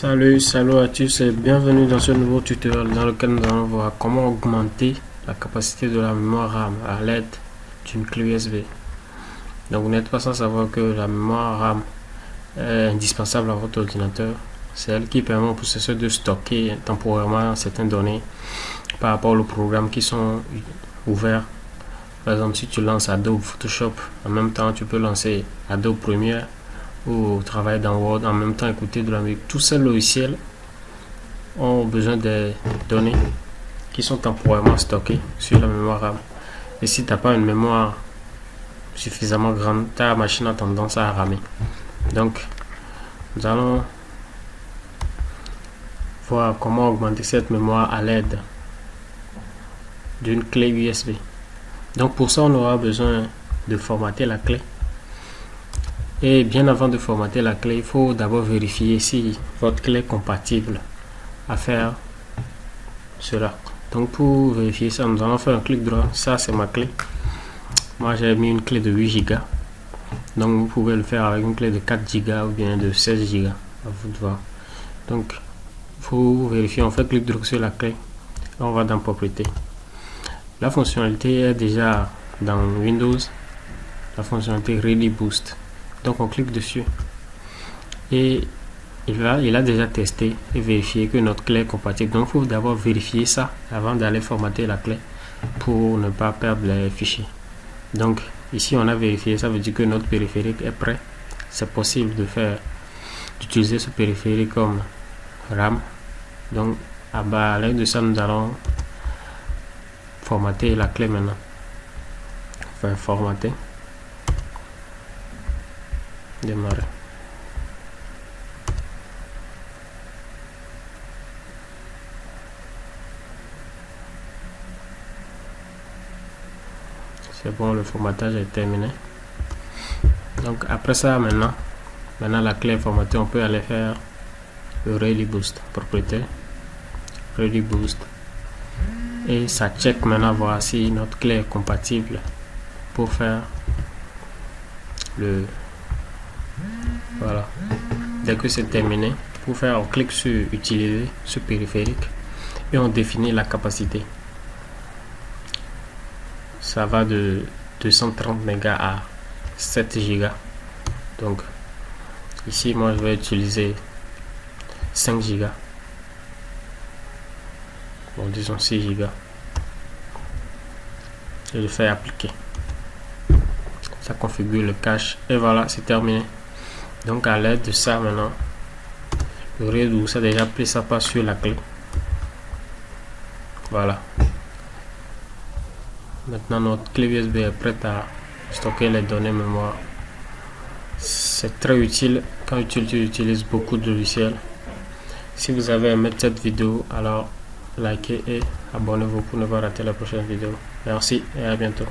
Salut à tous et bienvenue dans ce nouveau tutoriel dans lequel nous allons voir comment augmenter la capacité de la mémoire RAM à l'aide d'une clé USB. Donc vous n'êtes pas sans savoir que la mémoire RAM est indispensable à votre ordinateur. C'est elle qui permet au processeur de stocker temporairement certaines données par rapport aux programmes qui sont ouverts. Par exemple, si tu lances Adobe Photoshop, en même temps tu peux lancer Adobe Premiere ou travailler dans Word, en même temps écouter de la musique. Tous ces logiciels ont besoin des données qui sont temporairement stockées sur la mémoire RAM. Et si tu n'as pas une mémoire suffisamment grande, ta machine a tendance à ramer. Donc, nous allons voir comment augmenter cette mémoire à l'aide d'une clé USB. Donc, pour ça, on aura besoin de formater la clé. Et bien avant de formater la clé, il faut d'abord vérifier si votre clé est compatible à faire cela. Donc pour vérifier ça, nous allons faire un clic droit. Ça c'est ma clé. Moi j'ai mis une clé de 8 Go. Donc vous pouvez le faire avec une clé de 4 Go ou bien de 16 Go. À vous de voir. Donc il faut vérifier, on fait clic droit sur la clé. Et on va dans propriétés. La fonctionnalité est déjà dans Windows. La fonctionnalité Ready Boost. Donc on clique dessus et il a déjà testé et vérifié que notre clé est compatible. Donc il faut d'abord vérifier ça avant d'aller formater la clé pour ne pas perdre les fichiers. Donc ici on a vérifié, ça veut dire que notre périphérique est prêt. C'est possible d'utiliser ce périphérique comme RAM. Donc à l'aide de ça nous allons formater la clé maintenant. Enfin formater. Démarrer. C'est bon, le formatage est terminé. Donc après ça, maintenant la clé est formatée, on peut aller faire le Ready Boost, propriété Ready Boost, et ça check maintenant voir si notre clé est compatible pour faire le voilà. Dès que c'est terminé, pour faire, on clique sur utiliser ce périphérique et on définit la capacité. Ça va de 230 MB à 7 Go. Donc ici moi je vais utiliser 5 Go. Bon, disons 6 Go. Je le fais appliquer. Ça configure le cache et voilà, c'est terminé. Donc à l'aide de ça maintenant, le Redo, ça a déjà pris sa place sur la clé. Voilà. Maintenant notre clé USB est prête à stocker les données mémoire. C'est très utile quand tu utilises beaucoup de logiciels. Si vous avez aimé cette vidéo, alors likez et abonnez-vous pour ne pas rater la prochaine vidéo. Merci et à bientôt.